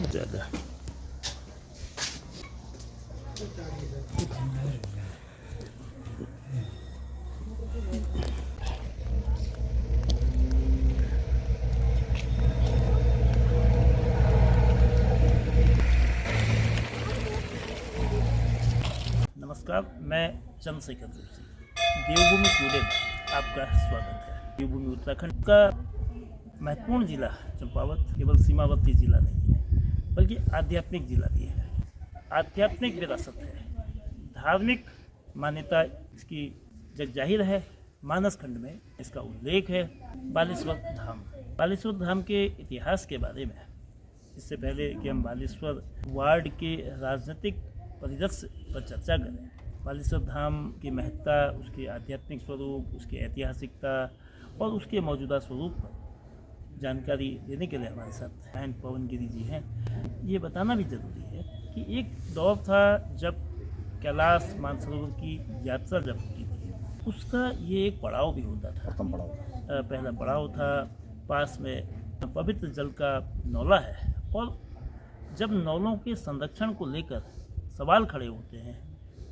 ज़्यादा नमस्कार, मैं चंद्रशेखर जोशी। देवभूमि टुडे में आपका स्वागत है। देवभूमि उत्तराखंड का महत्वपूर्ण जिला चंपावत केवल सीमावर्ती जिला नहीं है, बल्कि आध्यात्मिक जिला भी है। आध्यात्मिक विरासत है, धार्मिक मान्यता इसकी जग जाहिर है। मानस खंड में इसका उल्लेख है। बालेश्वर धाम, बालेश्वर धाम के इतिहास के बारे में, इससे पहले कि हम बालेश्वर वार्ड के राजनीतिक परिदृश्य पर चर्चा करें, बालेश्वर धाम की महत्ता, उसके आध्यात्मिक स्वरूप, उसकी ऐतिहासिकता और उसके मौजूदा स्वरूप पर जानकारी देने के लिए हमारे साथ महंत पवन गिरी जी हैं। ये बताना भी ज़रूरी है कि एक दौर था जब कैलाश मानसरोवर की यात्रा जब होती थी, उसका ये एक पड़ाव भी होता था। प्रथम पड़ाव, पहला पड़ाव था। पास में पवित्र जल का नौला है, और जब नौलों के संरक्षण को लेकर सवाल खड़े होते हैं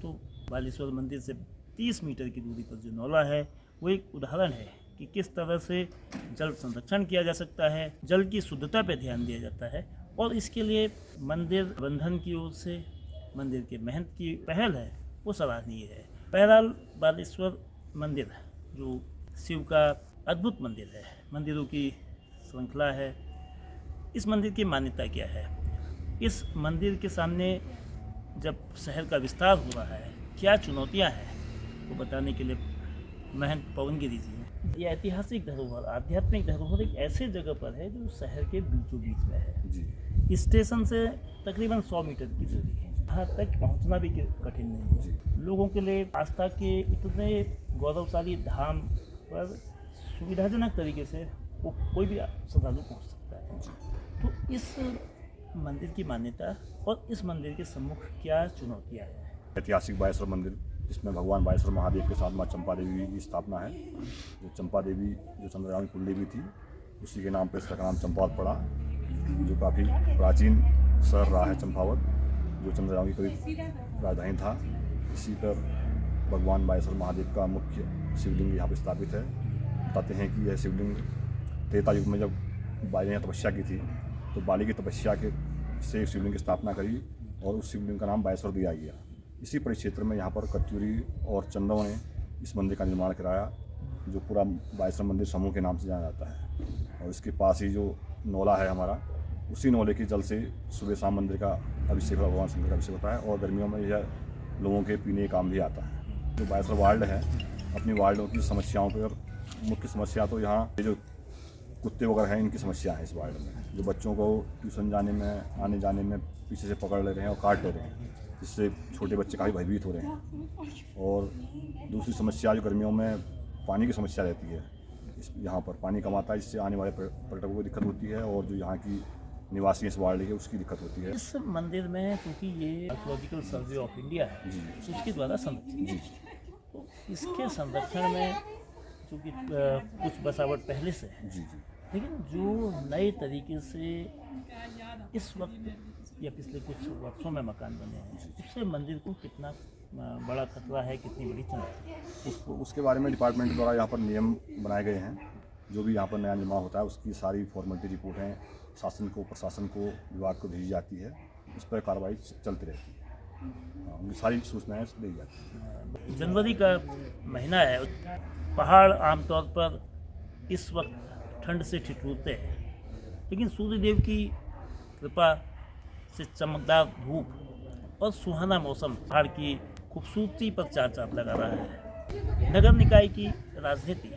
तो बालेश्वर मंदिर से 30 मीटर की दूरी पर जो नौला है वो एक उदाहरण है कि किस तरह से जल संरक्षण किया जा सकता है, जल की शुद्धता पर ध्यान दिया जाता है। और इसके लिए मंदिर प्रबंधन की ओर से मंदिर के महंत की पहल है, वो सराहनीय है। बहरहाल बालेश्वर मंदिर जो शिव का अद्भुत मंदिर है, मंदिरों की श्रृंखला है। इस मंदिर की मान्यता क्या है? इस मंदिर के सामने जब शहर का विस्तार हो रहा है, क्या चुनौतियां हैं, वो बताने के लिए महंत पवन गिरी जी हैं। ये ऐतिहासिक धरोहर, आध्यात्मिक धरोहर एक ऐसे जगह पर है जो शहर के बीचों बीच में है जी। स्टेशन से तकरीबन 100 मीटर की दूरी है। यहाँ तक पहुँचना भी कठिन नहीं है। लोगों के लिए आस्था के इतने गौरवशाली धाम पर सुविधाजनक तरीके से वो कोई भी श्रद्धालु पहुँच सकता है। तो इस मंदिर की मान्यता और इस मंदिर के सम्मुख क्या चुनौतियाँ हैं? ऐतिहासिक बालेश्वर मंदिर, जिसमें भगवान बालेश्वर महादेव के साथ माँ चंपा देवी की स्थापना है। जो चंपा देवी जो चंद्रगामी कुल देवी थी, उसी के नाम पर इसका नाम चंपावत पड़ा, जो काफ़ी प्राचीन शहर रहा है चंपावत, जो चंद्रगामी की राजधानी था। इसी पर भगवान बालेश्वर महादेव का मुख्य शिवलिंग यहाँ पर स्थापित है। बताते हैं कि यह शिवलिंग त्रेता युग में जब बाली ने तपस्या की थी, तो बाली की तपस्या के से शिवलिंग की स्थापना करी और उस शिवलिंग का नाम बालेश्वर दिया गया। इसी परिक्षेत्र में यहाँ पर कत्यूरी और चंदों ने इस मंदिर का निर्माण कराया, जो पूरा बालेश्वर मंदिर समूह के नाम से जाना जाता है। और इसके पास ही जो नौला है हमारा, उसी नौले के जल से सुबह शाम मंदिर का अभिषेक, भगवान शंकर का अभिषेक होता है। और गर्मियों में यह लोगों के पीने काम भी आता है। जो बालेश्वर वार्ड है, अपनी वार्डों की समस्याओं पर मुख्य समस्या तो यहाँ जो कुत्ते वगैरह हैं, इनकी समस्या है इस वार्ड में, जो बच्चों को ट्यूशन जाने में, आने जाने में पीछे से पकड़ ले रहे हैं और काट ले रहे हैं, जिससे छोटे बच्चे काफ़ी भयभीत हो रहे हैं। और दूसरी समस्या जो गर्मियों में पानी की समस्या रहती है, यहाँ पर पानी कम आता है, जिससे आने वाले पर्यटकों को दिक्कत होती है, और जो यहाँ की निवासी इस वार्ड के उसकी दिक्कत होती है। इस मंदिर में क्योंकि ये आर्कियोलॉजिकल सर्वे ऑफ इंडिया है जी, उसके द्वारा संरक्षित है, तो इसके संरक्षण में चूँकि कुछ बसावट पहले से है जी, लेकिन जो नए तरीके से इस वक्त या पिछले कुछ वर्षों में मकान बने हैं, उससे मंदिर को कितना बड़ा खतरा है, कितनी बड़ी चुनौती है, उसके बारे में डिपार्टमेंट द्वारा यहाँ पर नियम बनाए गए हैं। जो भी यहाँ पर नया निर्माण होता है, उसकी सारी फॉर्मेलिटी रिपोर्टें शासन को, प्रशासन को, विभाग को भेजी जाती है। उस पर कार्रवाई चलती रहती है। उनकी सारी सूचनाएँ दी जाती हैं। जनवरी का महीना है, पहाड़ आमतौर पर इस वक्त ठंड से ठिठुरते हैं, लेकिन सूर्यदेव की कृपा से चमकदार धूप और सुहाना मौसम पहाड़ की खूबसूरती पर चार चांद लगा रहा है। नगर निकाय की राजनीति,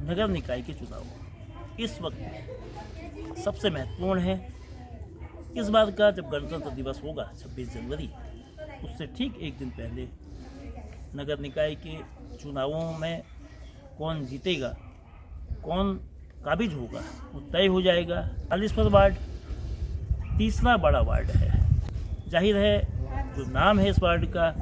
नगर निकाय के चुनाव इस वक्त सबसे महत्वपूर्ण है। इस बार का जब गणतंत्र दिवस होगा 26 जनवरी, उससे ठीक एक दिन पहले नगर निकाय के चुनावों में कौन जीतेगा, कौन काबिज होगा, वो तय हो जाएगा। 40वां वार्ड तीसरा बड़ा वार्ड है। जाहिर है जो नाम है इस वार्ड का,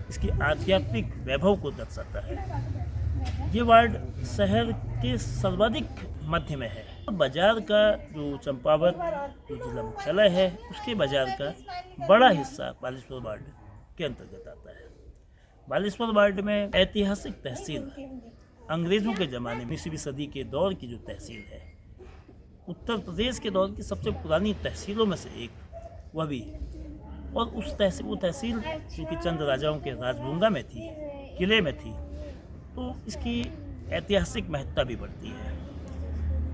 इसकी आध्यात्मिक वैभव को दर्शाता है। ये वार्ड शहर के सर्वाधिक मध्य में है। बाजार का जो चंपावत जो जिला मुख्यालय है, उसके बाजार का बड़ा हिस्सा 42वां वार्ड के अंतर्गत आता है। 42वां वार्ड में ऐतिहासिक तहसील, अंग्रेज़ों के ज़माने में 20वीं सदी के दौर की जो तहसील है, उत्तर प्रदेश के दौर की सबसे पुरानी तहसीलों में से एक वह भी। और वो तहसील चूँकि चंद राजाओं के राजभूंगा में थी, किले में थी, तो इसकी ऐतिहासिक महत्ता भी बढ़ती है।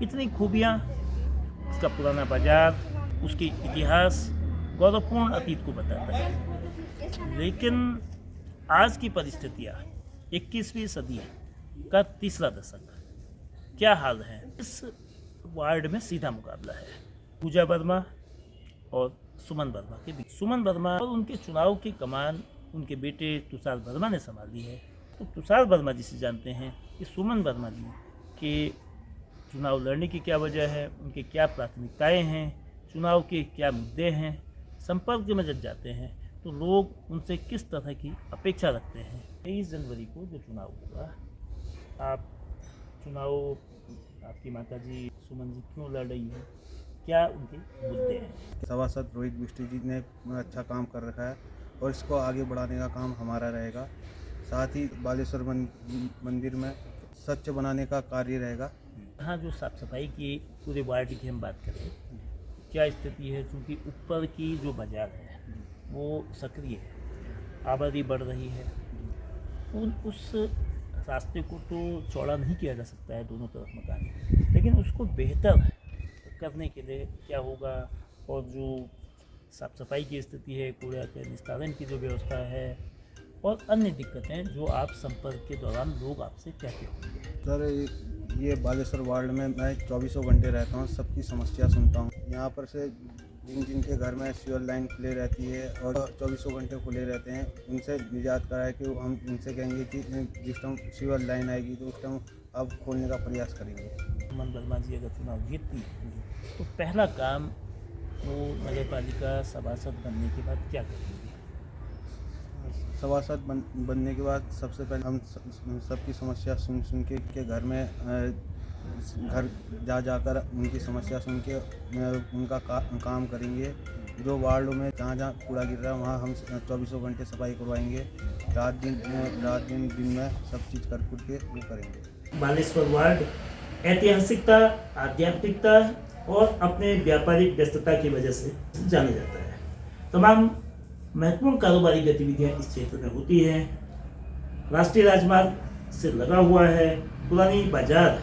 इतनी खूबियाँ, इसका पुराना बाजार, उसकी इतिहास गौरवपूर्ण अतीत को बताता है। लेकिन आज की परिस्थितियाँ, 21वीं सदी का तीसरा दशक, क्या हाल है? इस वार्ड में सीधा मुकाबला है पूजा वर्मा और सुमन वर्मा के बीच। सुमन वर्मा और उनके चुनाव की कमान उनके बेटे तुषार वर्मा ने संभाली है। तो तुषार वर्मा जी से जानते हैं कि सुमन वर्मा जी के चुनाव लड़ने की क्या वजह है, उनकी क्या प्राथमिकताएं हैं, चुनाव के क्या मुद्दे हैं। संपर्क में जब जाते हैं तो लोग उनसे किस तरह की अपेक्षा रखते हैं। 23 जनवरी को जो चुनाव होगा, आप चुनाव, आपकी माताजी सुमन जी क्यों लड़ रही है, क्या उनके मुद्दे हैं? सभासद रोहित बिष्ट जी ने अच्छा काम कर रखा है और इसको आगे बढ़ाने का काम हमारा रहेगा। साथ ही बालेश्वर मंदिर में स्वच्छ बनाने का कार्य रहेगा। हाँ, जो साफ सफाई की पूरे वार्ड की हम बात करें, क्या स्थिति है? क्योंकि ऊपर की जो बाजार है वो सक्रिय है, आबादी बढ़ रही है। उस रास्ते को तो चौड़ा नहीं किया जा सकता है दोनों तरफ मकान, लेकिन उसको बेहतर करने के लिए क्या होगा, और जो साफ सफाई की स्थिति है, कूड़ा के निस्तारण की जो व्यवस्था है, और अन्य दिक्कतें जो आप संपर्क के दौरान लोग आपसे कहते होंगे। सर, ये बालेश्वर वार्ड में मैं 24 घंटे रहता हूँ, सबकी समस्या सुनता हूँ। यहाँ पर से जिनके घर में सीवर लाइन खुले रहती है और 24 घंटे खुले रहते हैं, उनसे निजात कराए कि हम उनसे कहेंगे कि जिस टाइम सीवर लाइन आएगी तो उस टाइम अब खोलने का प्रयास करेंगे। सुमन वर्मा जी अगर चुनाव जीतती है तो पहला काम वो नगर पालिका सभासद बनने के बाद क्या करेंगे? सभासद बनने के बाद सबसे पहले हम सबकी समस्या सुन के घर में घर जाकर उनकी समस्या सुन के उनका काम करेंगे। जो वार्डों में जहाँ कूड़ा गिर रहा है वहाँ हम 24 घंटे सफाई करवाएंगे। रात दिन में सब चीज़ कर के वो करेंगे। बालेश्वर वार्ड ऐतिहासिकता, आध्यात्मिकता और अपने व्यापारिक व्यस्तता की वजह से जाना जाता है। तमाम महत्वपूर्ण कारोबारी गतिविधियां इस क्षेत्र में होती हैं। राष्ट्रीय राजमार्ग से लगा हुआ है। पुरानी बाजार,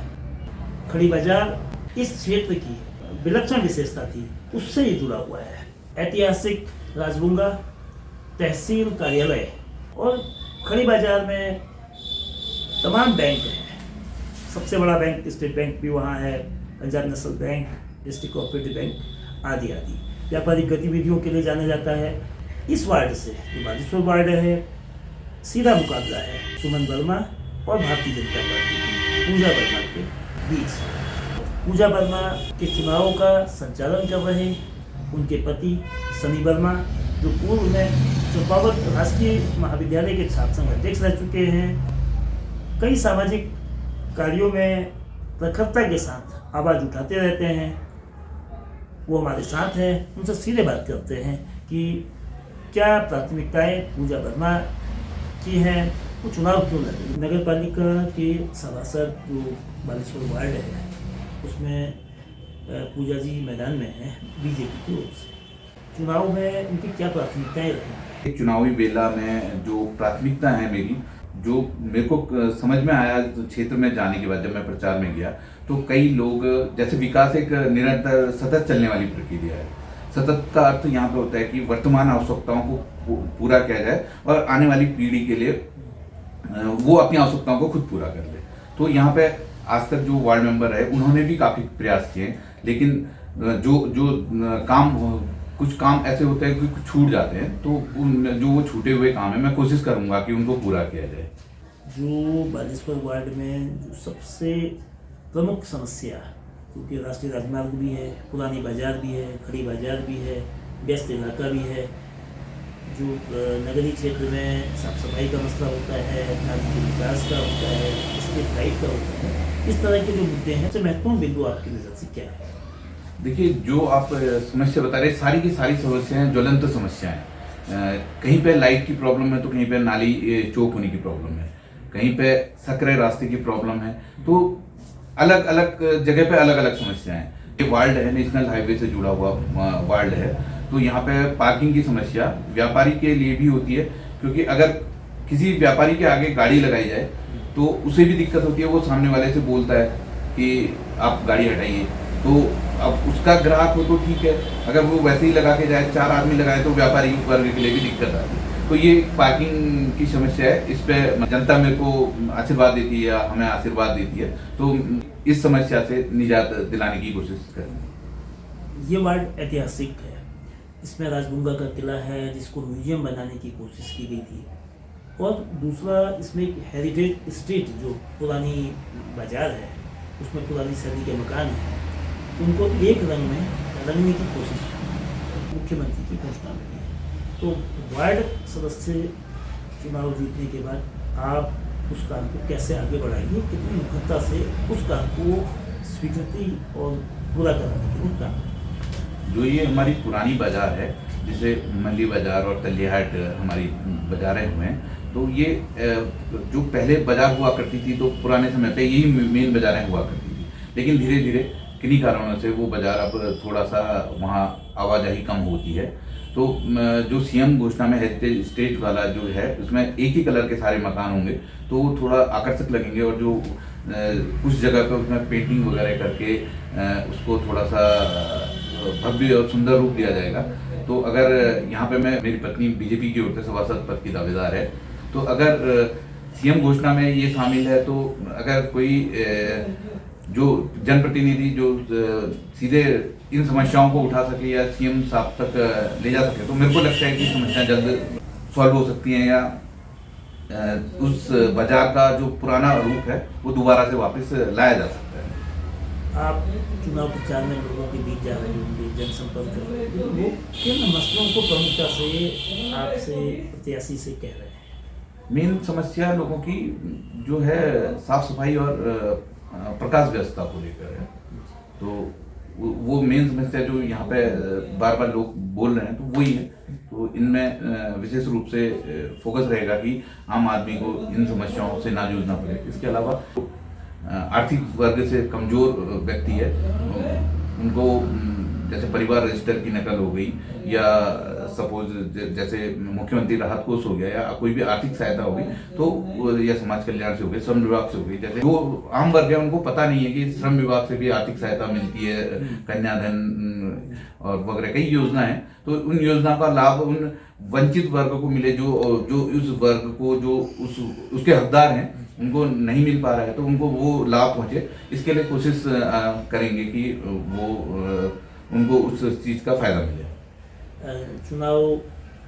खड़ी बाजार इस क्षेत्र की विलक्षण विशेषता थी, उससे ही जुड़ा हुआ है। ऐतिहासिक राजभूंगा, तहसील कार्यालय और खड़ी बाजार में तमाम बैंक हैं। सबसे बड़ा बैंक स्टेट बैंक भी वहाँ है, Punjab national bank, district cooperative bank आदि आदि। व्यापारिक गतिविधियों के लिए जाना जाता है। इस वार्ड से जो बालेश्वर वार्ड है, सीधा मुकाबला है सुमन वर्मा और भारतीय जनता पार्टी की पूजा वर्मा के बीच। पूजा वर्मा के चुनाव का संचालन कर रहे उनके पति सनी वर्मा, जो पूर्व में चंपावत राजकीय महाविद्यालय के छात्र संघ अध्यक्ष रह चुके हैं, कई सामाजिक कार्यों में प्रखरता के साथ आवाज़ उठाते रहते हैं। वो हमारे साथ हैं, उनसे सीधे बात करते हैं कि क्या प्राथमिकताएं पूजा वर्मा की हैं, वो चुनाव क्यों लड़ रही। नगर पालिका के सभासद जो बालेश्वर वार्ड है, उसमें पूजा जी मैदान में हैं बीजेपी की ओर से। चुनाव में उनकी क्या प्राथमिकताएं रही? चुनावी बेला में जो प्राथमिकता है मेरी, जो मेरे को समझ में आया तो क्षेत्र में जाने के बाद जब मैं प्रचार में गया, तो कई लोग, जैसे विकास एक निरंतर सतत चलने वाली प्रक्रिया है। सतत का अर्थ यहाँ पे होता है कि वर्तमान आवश्यकताओं को पूरा किया जाए और आने वाली पीढ़ी के लिए वो अपनी आवश्यकताओं को खुद पूरा कर ले। तो यहाँ पे आज तक जो वार्ड मेंबर है उन्होंने भी काफ़ी प्रयास किए, लेकिन जो काम कुछ काम ऐसे होते हैं कि कुछ छूट जाते हैं, तो उन जो वो छूटे हुए काम है मैं कोशिश करूंगा कि उनको पूरा किया जाए। जो बालेश्वर वार्ड में जो सबसे प्रमुख समस्या, क्योंकि राष्ट्रीय राजमार्ग भी है, पुरानी बाजार भी है, खड़ी बाजार भी है, व्यस्त इलाका भी है, जो नगरीय क्षेत्र में साफ सफाई का मसला होता है, नागरिक के विकास का होता है, स्ट्रीट लाइट का होता है, इस तरह के जो मुद्दे हैं, सबसे महत्वपूर्ण बिंदु आपकी नज़र से क्या है? देखिए, जो आप समस्या बता रहे, सारी की सारी समस्याएं ज्वलंत समस्याएं हैं। कहीं पे लाइट की प्रॉब्लम है तो कहीं पे नाली चौक होने की प्रॉब्लम है, कहीं पे सकरे रास्ते की प्रॉब्लम है, तो अलग अलग जगह पे अलग अलग समस्याएं हैं। ये वार्ड है, नेशनल हाईवे से जुड़ा हुआ वार्ड है, तो यहाँ पे पार्किंग की समस्या व्यापारी के लिए भी होती है, क्योंकि अगर किसी व्यापारी के आगे गाड़ी लगाई जाए तो उसे भी दिक्कत होती है। वो सामने वाले से बोलता है कि आप गाड़ी हटाइए, तो अब उसका ग्राहक हो तो ठीक है, अगर वो वैसे ही लगा के जाए, 4 आदमी लगाए, तो व्यापारी वर्ग के लिए भी दिक्कत आती है। तो ये पार्किंग की समस्या है, इस पे जनता मेरे को आशीर्वाद देती है या हमें आशीर्वाद देती है, तो इस समस्या से निजात दिलाने की कोशिश करेंगे। ये वार्ड ऐतिहासिक है, इसमें राजगुंगा का किला है जिसको म्यूजियम बनाने की कोशिश की गई थी, और दूसरा इसमें एक हेरिटेज स्ट्रीट जो पुरानी बाजार है उसमें पुरानी सदी के मकान हैं, उनको एक रंग में रंगने की कोशिश मुख्यमंत्री की घोषणा में है। तो वार्ड सदस्य चुनाव जीतने के बाद आप उस काम को कैसे आगे बढ़ाएंगे, कितनी मुखरता से उस काम को स्वीकृति और पूरा कराने के लिए काम? जो ये हमारी पुरानी बाजार है, जिसे मल्ली बाजार और तलियाहाट हमारी बाजारें हुए हैं, तो ये जो पहले बाजार हुआ करती थी, तो पुराने समय पे यही मेन बाजारें हुआ करती थी, लेकिन धीरे धीरे किन्हीं कारणों से वो बाजार अब थोड़ा सा वहाँ आवाजाही कम होती है। तो जो सीएम घोषणा में हेरिटेज स्टेट वाला जो है, उसमें एक ही कलर के सारे मकान होंगे, तो वो थोड़ा आकर्षक लगेंगे, और जो कुछ जगह पे उसमें पेंटिंग वगैरह करके उसको थोड़ा सा भव्य और सुंदर रूप दिया जाएगा। तो अगर यहाँ पे मेरी पत्नी बीजेपी की ओर से सभासद पद की दावेदार है, तो अगर सीएम घोषणा में ये शामिल है, तो अगर कोई जो जनप्रतिनिधि जो सीधे इन समस्याओं को उठा सके या सीएम साहब तक ले जा सके, तो मेरे को लगता है कि समस्या जल्द सॉल्व हो सकती हैं, या उस बाजार का जो पुराना रूप है वो दोबारा से वापस लाया जा सकता है। आप चुनाव प्रचार में लोगों के बीच जा रहे होंगे, जनसंपर्क कर रहे होंगे, वो किन मसलों को प्रमुखता से आपसे प्रत्याशी से कह रहे हैं? मेन समस्या लोगों की जो है साफ सफाई और प्रकाश व्यवस्था को लेकर है, तो वो मेन समस्या जो यहाँ पे बार बार लोग बोल रहे हैं, तो वही है। तो इनमें विशेष रूप से फोकस रहेगा कि आम आदमी को इन समस्याओं से ना जूझना पड़े। इसके अलावा आर्थिक वर्ग से कमजोर व्यक्ति है, उनको जैसे परिवार रजिस्टर की नकल हो गई, या सपोज जैसे मुख्यमंत्री राहत कोष हो गया, या कोई भी आर्थिक सहायता हो गई, तो या समाज कल्याण से हो गई, श्रम विभाग से हो गई, जैसे जो आम वर्ग है उनको पता नहीं है कि श्रम विभाग से भी आर्थिक सहायता मिलती है, कन्याधन और वगैरह कई योजना है। तो उन योजना का लाभ उन वंचित वर्ग को मिले, जो उस वर्ग को जो उसके हकदार हैं उनको नहीं मिल पा रहा है, तो उनको वो लाभ पहुंचे। इसके लिए कोशिश करेंगे कि वो उनको उस चीज़ का फायदा मिले। चुनाव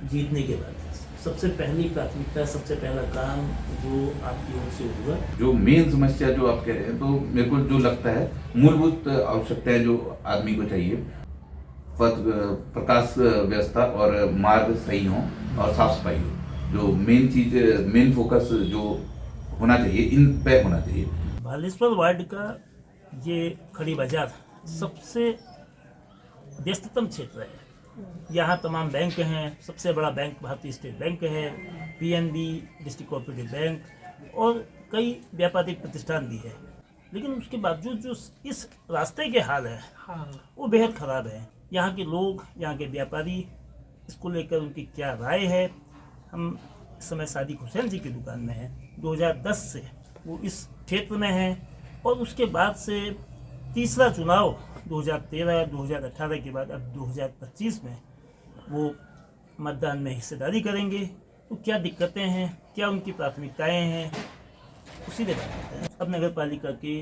जीतने के बाद सबसे पहली प्राथमिकता, सबसे पहला काम जो आपकी ओर से होगा? जो मेन समस्या जो आप कह रहे हैं, तो मेरे को जो लगता है मूलभूत आवश्यकताएं जो आदमी को चाहिए, पथ प्रकाश व्यवस्था और मार्ग सही हो और साफ सफाई हो, जो मेन चीज, मेन फोकस जो होना चाहिए, इन पे होना चाहिए। बालेश्वर वार्ड का ये खड़ी बाजार सबसे व्यस्ततम क्षेत्र है। यहाँ तमाम बैंक हैं, सबसे बड़ा बैंक भारतीय स्टेट बैंक है, पीएनबी, डिस्ट्रिक्ट कोऑपरेटिव बैंक और कई व्यापारिक प्रतिष्ठान भी है। लेकिन उसके बावजूद जो इस रास्ते के हाल है वो बेहद ख़राब है। यहाँ के लोग, यहाँ के व्यापारी, इसको लेकर उनकी क्या राय है? हम इस समय सादिक हुसैन जी की दुकान में हैं। 2010 से वो इस क्षेत्र में हैं, और उसके बाद से तीसरा चुनाव 2013-2018 के बाद अब 2025 में वो मतदान में हिस्सेदारी करेंगे। तो क्या दिक्कतें हैं, क्या उनकी प्राथमिकताएं हैं, उसी के बारे में। अब नगर पालिका के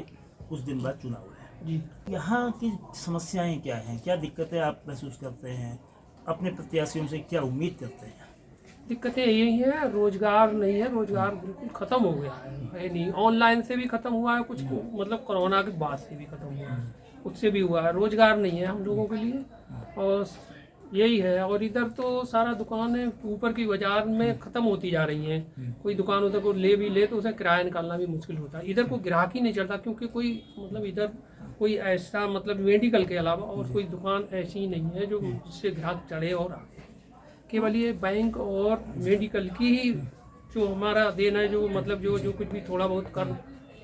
कुछ दिन बाद चुनाव है जी, यहाँ की समस्याएं क्या हैं, क्या दिक्कतें आप महसूस करते हैं? अपने प्रत्याशियों से क्या उम्मीद करते हैं? दिक्कतें यही हैं, रोजगार नहीं है, रोजगार बिल्कुल ख़त्म हो गया है नहीं। ऑनलाइन से भी ख़त्म हुआ है कुछ, मतलब कोरोना के बाद से भी ख़त्म हुआ है, उससे भी हुआ है। रोजगार नहीं है हम लोगों के लिए, और यही है। और इधर तो सारा दुकानें ऊपर की बाजार में ख़त्म होती जा रही हैं। कोई दुकान उधर को ले भी ले तो उसे किराया निकालना भी मुश्किल होता है। इधर कोई ग्राहक ही नहीं चलता, क्योंकि कोई मतलब इधर कोई ऐसा मतलब मेडिकल के अलावा और कोई दुकान ऐसी नहीं है जो जिससे ग्राहक चढ़े और आए। केवल ये बैंक और मेडिकल की ही जो हमारा देना है, जो मतलब जो कुछ भी थोड़ा बहुत कर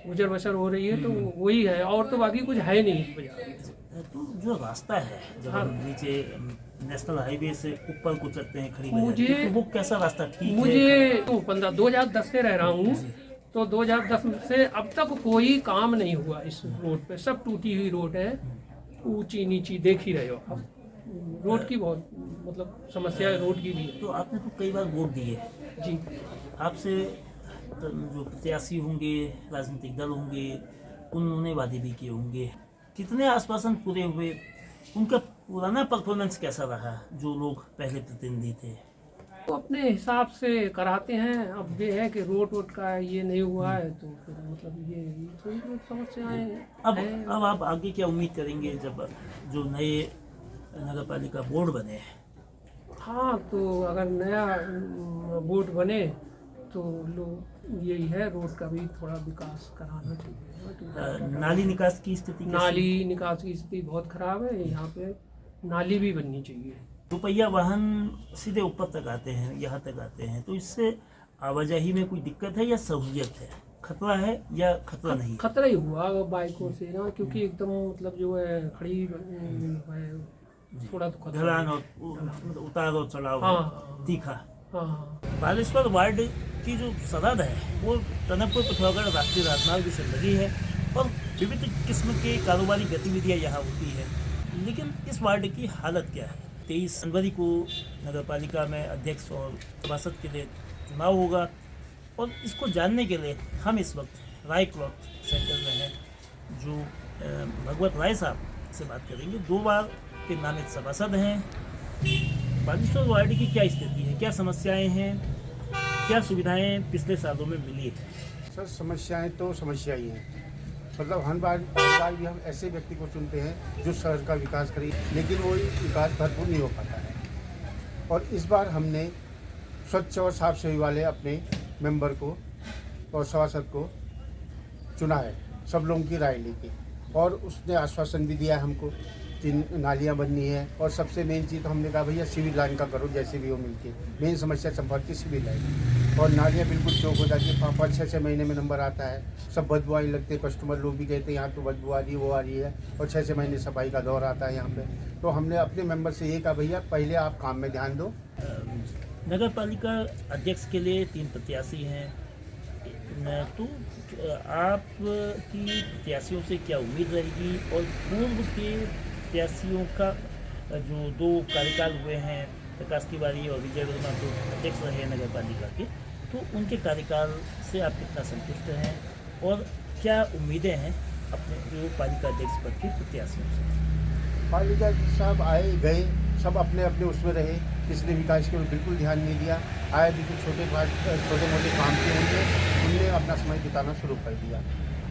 गुजर बसर हो रही है तो वही है, और तो बाकी कुछ है नहीं इस बाजार में। तो जो रास्ता है जब हाँ। हम नीचे नेशनल हाईवे से ऊपर को चलते हैं खड़ी मुझे- बाजार, तो वो कैसा रास्ता ठीक है? मुझे तो 2010 से रह रहा हूँ, तो 2010 से अब तक कोई काम नहीं हुआ इस रोड पे। सब टूटी हुई रोड है, ऊंची नीची देख ही रहे हो आप। रोड की बहुत मतलब समस्या है, रोड की भी है। तो आपने तो कई बार वोट दिए, जी, आपसे तो जो प्रत्याशी होंगे, राजनीतिक दल होंगे, उन्होंने वादे भी किए होंगे, कितने आश्वासन पूरे हुए? उनका पुराना परफॉर्मेंस कैसा रहा जो लोग पहले प्रतिनिधि थे? तो अपने हिसाब से कराते हैं। अब ये है कि रोड का ये नहीं हुआ है तो फिर मतलब ये थोड़ी बहुत समस्याएं हैं। अब आप आगे क्या उम्मीद करेंगे जब जो नए नगर पालिका बोर्ड बने? हाँ, तो अगर नया बोर्ड बने तो लोग यही है, रोड का भी थोड़ा विकास कराना चाहिए। नाली निकास की स्थिति कैसी? नाली निकास की स्थिति बहुत खराब है, यहाँ पे नाली भी बननी चाहिए। रुपया वाहन सीधे ऊपर तक आते हैं, यहाँ तक आते हैं, तो इससे आवाजाही में कोई दिक्कत है या सहूलियत है? खतरा है या खतरा नहीं? खतरा ही हुआ बाइकों से ना, क्योंकि एकदम मतलब जो है खड़ी है, थोड़ा तो खतरा ढलान है। और उतार और चढ़ाव हाँ। तीखा। हाँ, बालेश्वर वार्ड की जो सरहद है वो टनकपुर पिथौरागढ़ राष्ट्रीय राजमार्ग से लगी है और विविध किस्म के कारोबारी गतिविधियां यहाँ होती है। लेकिन इस वार्ड की हालत क्या है? 23 जनवरी को नगर पालिका में अध्यक्ष और सभासद के लिए चुनाव होगा, और इसको जानने के लिए हम इस वक्त राय क्लॉथ सेंटर में हैं, जो भगवत राय साहब से बात करेंगे। 2 बार के नामित सभासद हैं। बालेश्वर वार्ड की क्या स्थिति है, क्या समस्याएं हैं, क्या सुविधाएं पिछले सालों में मिली है? सर, समस्याएं तो समस्या ही हैं। मतलब हर बार भी हम ऐसे व्यक्ति को चुनते हैं जो शहर का विकास करे, लेकिन वो विकास भरपूर नहीं हो पाता है। और इस बार हमने स्वच्छ और साफ सफाई वाले अपने मेंबर को और सभासद को चुना है, सब लोगों की राय लेके। और उसने आश्वासन भी दिया है हमको कि नालियाँ बननी है, और सबसे मेन चीज़ तो हमने कहा भैया सिविल लाइन का करो, जैसे भी हो मिलके। मेन समस्या चंपावत की सिविल लाइन, और नालियाँ बिल्कुल चौक हो जाती है, 5-6 महीने में नंबर आता है, सब बदबू आने लगते हैं। कस्टमर लोग भी कहते हैं यहाँ तो बदबू आ रही है, वो आ रही है, और 6 महीने सफाई का दौर आता है यहाँ पे। तो हमने अपने मेंबर से ये कहा भैया पहले आप काम में ध्यान दो। नगर पालिका अध्यक्ष के लिए 3 प्रत्याशी हैं, तो आप की प्रत्याशियों से क्या उम्मीद रहेगी? और पूर्व के प्रत्याशियों का जो 2 कार्यकाल हुए हैं, प्रकाश तिवारी और विजय वर्मा जो अध्यक्ष रहे हैं नगर पालिका के, तो उनके कार्यकाल से आप कितना संतुष्ट हैं और क्या उम्मीदें हैं अपने जो पालिका अध्यक्ष पद के प्रत्याशियों से? पालिका साहब आए गए, सब अपने अपने उसमें रहे, किसी ने विकास के बिल्कुल ध्यान नहीं दिया। आए भी तो छोटे मोटे काम किए होंगे, उनने अपना समय बिताना शुरू कर दिया।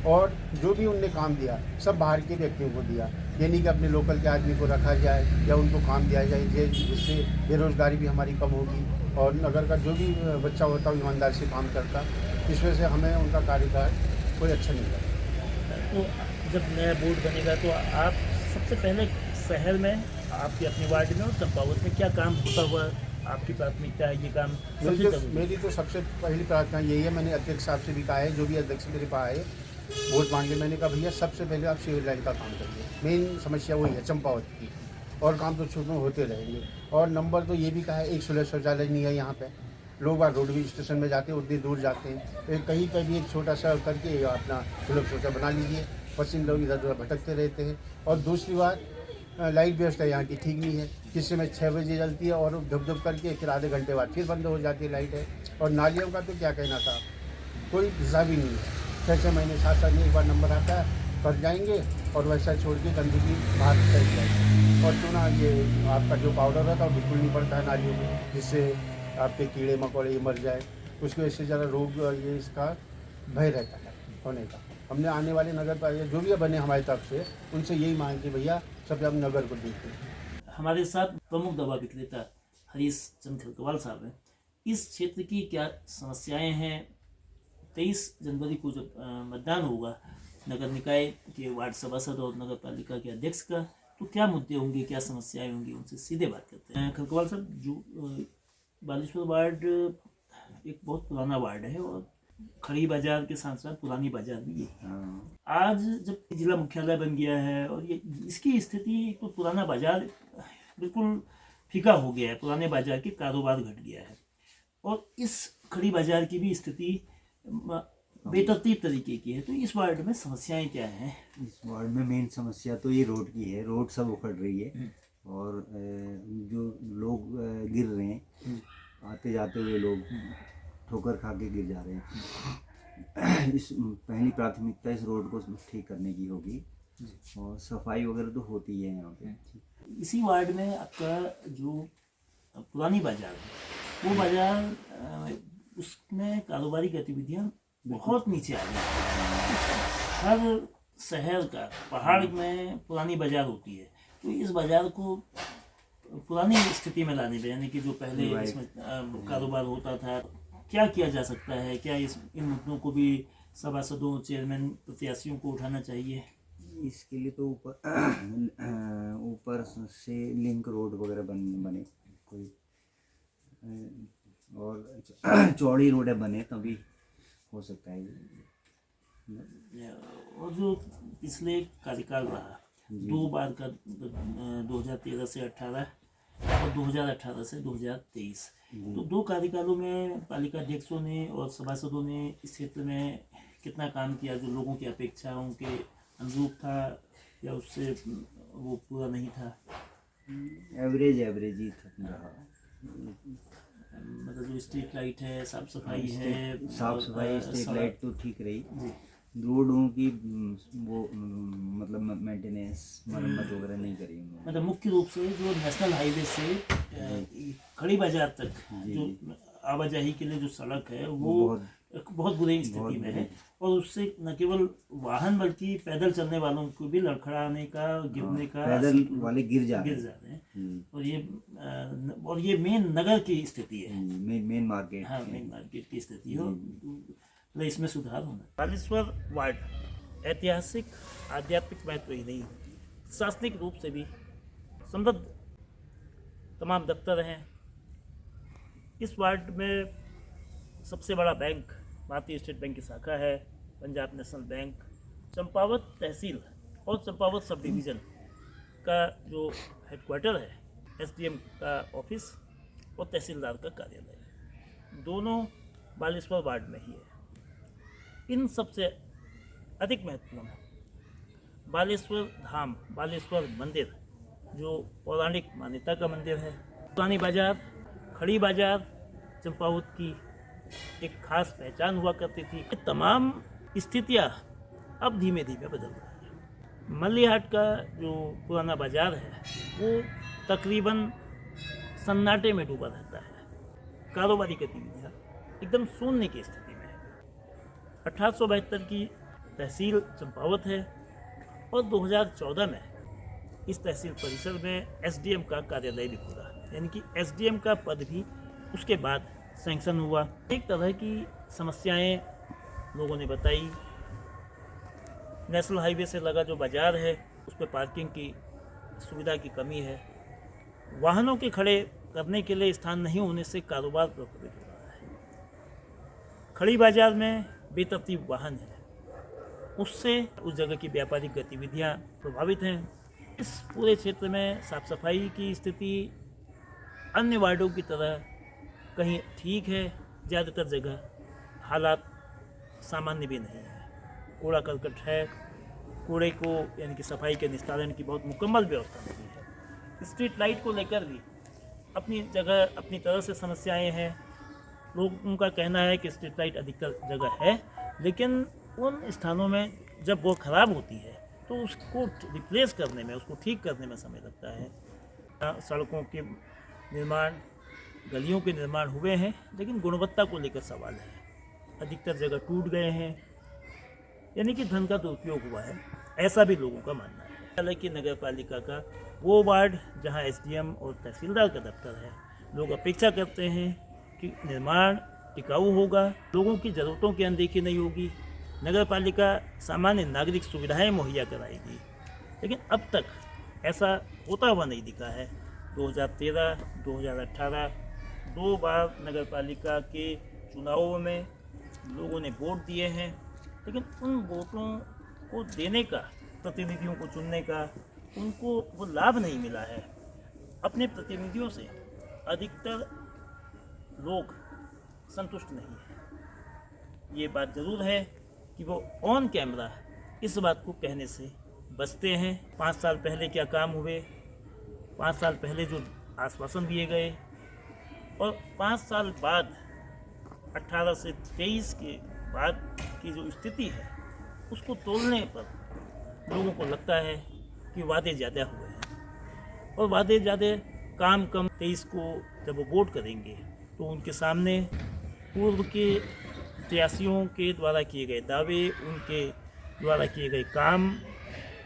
और जो भी उनने काम दिया सब बाहर के व्यक्तियों को दिया, ये नहीं कि अपने लोकल के आदमी को रखा जाए या उनको काम दिया जाए, जिससे बेरोज़गारी भी हमारी कम होगी और नगर का जो भी बच्चा होता है ईमानदार से काम करता। इस वजह से हमें उनका कार्यकाल कोई अच्छा नहीं लगा। तो जब नया बोर्ड बनेगा तो आप सबसे पहले शहर में आपके अपने वार्ड में और चंपावत में क्या काम होता हुआ आपकी प्राथमिकता है? ये काम सबसे जरूरी? मेरी तो सबसे पहली प्रार्थना यही है, मैंने अध्यक्ष साहब से भी कहा है, जो भी अध्यक्ष मेरे पास आए वोट मांगे, मैंने कहा भैया सबसे पहले आप सिविल लाइन का काम करिए। मेन समस्या वही है चंपावत की, और काम तो छोटे होते रहेंगे। और नंबर तो ये भी कहा है, एक सुलह शौचालय नहीं है यहाँ पे। लोग बार रोडवे स्टेशन में जाते हैं, उतनी दूर जाते हैं, कहीं पर भी एक छोटा सा करके अपना सुलभ शौचालय बना लीजिए। पश्चिम लोग इधर उधर भटकते रहते हैं। और दूसरी बात, लाइट व्यवस्था यहाँ की ठीक नहीं है, जिस समय 6 बजे जलती है और धुप करके फिर आधे घंटे बाद फिर बंद हो जाती है लाइट है। और नालियों का तो क्या कहना था, कोई हिसाब ही नहीं है। 6 महीने 7 साल में एक बार नंबर आता है, कर जाएंगे और वैसा छोड़ के गंदगी बाहर चली जाएगी। और चूना ये आपका जो पाउडर रहता है वो बिल्कुल नहीं पड़ता है नालियों में, जिससे आपके कीड़े मकोड़े ये मर जाए। उसकी वजह से ज़रा रोग ये इसका भय रहता है होने का। हमने आने वाले नगर पालिका जो भी बने हमारी तरफ से उनसे यही मांग की भैया सब हम नगर को देखें। हमारे साथ प्रमुख दवा विक्रेता हरीश चंद खरकवाल साहब हैं। इस क्षेत्र की क्या समस्याएं हैं? 23 जनवरी को जब मतदान होगा नगर निकाय के वार्ड सभासद और नगर पालिका के अध्यक्ष का, तो क्या मुद्दे होंगे, क्या समस्याएं होंगी, उनसे सीधे बात करते हैं। खरकवाल साहब, जो बालेश्वर वार्ड एक बहुत पुराना वार्ड है और खड़ी बाजार के साथ साथ पुरानी बाजार भी है। आज जब जिला मुख्यालय बन गया है और ये इसकी स्थिति, तो पुराना बाजार बिल्कुल फीका हो गया है, पुराने बाजार के कारोबार घट गया है और इस खड़ी बाजार की भी स्थिति बेतरतीब तरीके की है। तो इस वार्ड में समस्याएं क्या हैं? इस वार्ड में मेन समस्या तो ये रोड की है। रोड सब उखड़ रही है और जो लोग गिर रहे हैं, आते जाते हुए लोग ठोकर खा के गिर जा रहे हैं। इस पहली प्राथमिकता इस रोड को ठीक करने की होगी और सफाई वगैरह तो होती है यहाँ पे। इसी वार्ड में आपका जो पुरानी बाजार है, वो बाजार उसमें कारोबारी गतिविधियाँ बहुत नीचे आ गई। हर शहर का पहाड़ में पुरानी बाजार होती है, तो इस बाजार को पुरानी स्थिति में लाने पे, यानी कि जो पहले इसमें कारोबार होता था, क्या किया जा सकता है? क्या इन मुद्दों को भी सभासदों, चेयरमैन, प्रत्याशियों को उठाना चाहिए? इसके लिए तो ऊपर से लिंक रोड वगैरह बने कोई, और चौड़ी रोडें बने तभी हो सकता है। और जो पिछले कार्यकाल रहा, 2 बार का 2013 से 18 और 2018 से 2023, तो 2 कार्यकालों में पालिका अध्यक्षों ने और सभासदों ने इस क्षेत्र में कितना काम किया जो लोगों की अपेक्षाओं के अनुरूप था या उससे वो पूरा नहीं था? एवरेज ही रहा। मतलब जो स्ट्रीट लाइट है, साफ सफाई है, स्ट्रीट लाइट तो ठीक रही। रोडों की वो मतलब मेंटेनेंस, मरम्मत वगैरह नहीं करी उन्होंने। मतलब मुख्य रूप से जो नेशनल हाईवे से खड़ी बाजार तक जो आवाजाही के लिए जो सड़क है वो बहुत बुरी स्थिति में है और उससे न केवल वाहन बल्कि पैदल चलने वालों को भी लड़खड़ाने का, गिरने का, पैदल वाले गिर जाते हैं। और ये मेन नगर की स्थिति है, मेन मार्केट। हाँ, मेन मार्केट की स्थिति है, तो इसमें सुधार होना। बालेश्वर वार्ड ऐतिहासिक, आध्यात्मिक महत्व ही नहीं, प्रशासनिक रूप से भी समृद्ध तमाम दफ्तर हैं। इस वार्ड में सबसे बड़ा बैंक भारतीय स्टेट बैंक की शाखा है, पंजाब नेशनल बैंक, चंपावत तहसील और चंपावत सब डिवीज़न का जो हेडक्वार्टर है, एसडीएम का ऑफिस और तहसीलदार का कार्यालय, दोनों बालेश्वर वार्ड में ही है। इन सबसे अधिक महत्वपूर्ण बालेश्वर धाम, बालेश्वर मंदिर, जो पौराणिक मान्यता का मंदिर है। पुरानी बाजार, खड़ी बाजार चंपावत की एक खास पहचान हुआ करती थी। तमाम स्थितियाँ अब धीमे धीमे बदल रही हैं। मल्लीहाट का जो पुराना बाजार है वो तकरीबन सन्नाटे में डूबा रहता है। कारोबारी गतिविधियाँ एकदम शून्य की स्थिति में है। 1872 की तहसील चंपावत है और 2014 में इस तहसील परिसर में एसडीएम का कार्यालय भी खुला, यानी कि एसडीएम का पद भी उसके बाद सैंक्शन हुआ। एक तरह की समस्याएं लोगों ने बताई। नेशनल हाईवे से लगा जो बाजार है उस पर पार्किंग की सुविधा की कमी है। वाहनों के खड़े करने के लिए स्थान नहीं होने से कारोबार प्रभावित हो रहा है। खड़ी बाजार में बेतरतीब वाहन है, उससे उस जगह की व्यापारिक गतिविधियां प्रभावित हैं। इस पूरे क्षेत्र में साफ सफाई की स्थिति अन्य वार्डों की तरह कहीं ठीक है, ज़्यादातर जगह हालात सामान्य भी नहीं है। कूड़ा करकट है, कूड़े को यानी कि सफाई के निस्तारण की बहुत मुकम्मल व्यवस्था नहीं है। स्ट्रीट लाइट को लेकर भी अपनी जगह, अपनी तरह से समस्याएं हैं। लोगों का कहना है कि स्ट्रीट लाइट अधिकतर जगह है, लेकिन उन स्थानों में जब वो ख़राब होती है तो उसको रिप्लेस करने में, उसको ठीक करने में समय लगता है। सड़कों के निर्माण, गलियों के निर्माण हुए हैं, लेकिन गुणवत्ता को लेकर सवाल है। अधिकतर जगह टूट गए हैं, यानी कि धन का दुरुपयोग हुआ है, ऐसा भी लोगों का मानना है। हालांकि नगर पालिका का वो वार्ड जहां एसडीएम और तहसीलदार का दफ्तर है, लोग अपेक्षा करते हैं कि निर्माण टिकाऊ होगा, लोगों की ज़रूरतों की अनदेखी नहीं होगी, नगर पालिका सामान्य नागरिक सुविधाएं मुहैया कराएगी। लेकिन अब तक ऐसा होता हुआ नहीं दिखा है। 2013, 2018 2 बार नगर पालिका के चुनावों में लोगों ने वोट दिए हैं, लेकिन उन वोटों को देने का, प्रतिनिधियों को चुनने का उनको वो लाभ नहीं मिला है। अपने प्रतिनिधियों से अधिकतर लोग संतुष्ट नहीं है। ये बात ज़रूर है कि वो ऑन कैमरा इस बात को कहने से बचते हैं। 5 साल पहले क्या काम हुए, 5 साल पहले जो आश्वासन दिए गए, और 5 साल बाद 18 से 23 के बाद की जो स्थिति है, उसको तोलने पर लोगों को लगता है कि वादे ज़्यादा हुए हैं और वादे ज़्यादा, काम कम। 23 को जब वो वोट करेंगे तो उनके सामने पूर्व के प्रत्याशियों के द्वारा किए गए दावे, उनके द्वारा किए गए काम,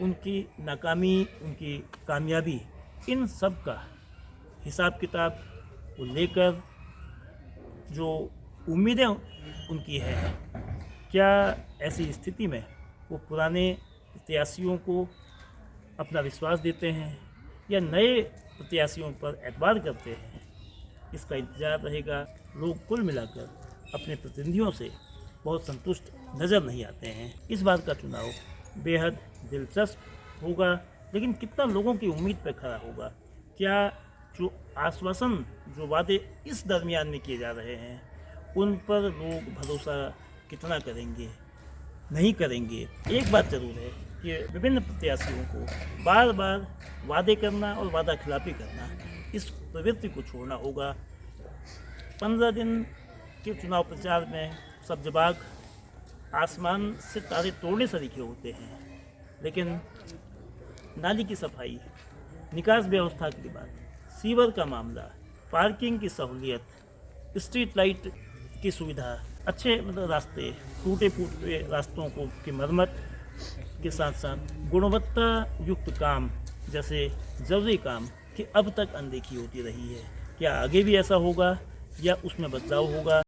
उनकी नाकामी, उनकी कामयाबी, इन सब का हिसाब किताब को लेकर जो उम्मीदें उनकी है, क्या ऐसी स्थिति में वो पुराने प्रत्याशियों को अपना विश्वास देते हैं या नए प्रत्याशियों पर एतबार करते हैं, इसका इंतजार रहेगा। लोग कुल मिलाकर अपने प्रतिनिधियों से बहुत संतुष्ट नज़र नहीं आते हैं। इस बार का चुनाव बेहद दिलचस्प होगा, लेकिन कितना लोगों की उम्मीद पर खड़ा होगा। क्या जो आश्वासन, जो वादे इस दरमियान में किए जा रहे हैं, उन पर लोग भरोसा कितना करेंगे, नहीं करेंगे। एक बात ज़रूर है कि विभिन्न प्रत्याशियों को बार बार वादे करना और वादा खिलाफी करना, इस प्रवृत्ति को छोड़ना होगा। 15 दिन के चुनाव प्रचार में सब जवाब आसमान से तारे तोड़ने सरीखे होते हैं, लेकिन नाली की सफाई, निकास व्यवस्था की बात, सीवर का मामला, पार्किंग की सहूलियत, स्ट्रीट लाइट की सुविधा, अच्छे रास्ते, टूटे फूटे रास्तों को की मरम्मत के साथ साथ गुणवत्ता युक्त काम जैसे जरूरी काम की अब तक अनदेखी होती रही है। क्या आगे भी ऐसा होगा या उसमें बदलाव होगा?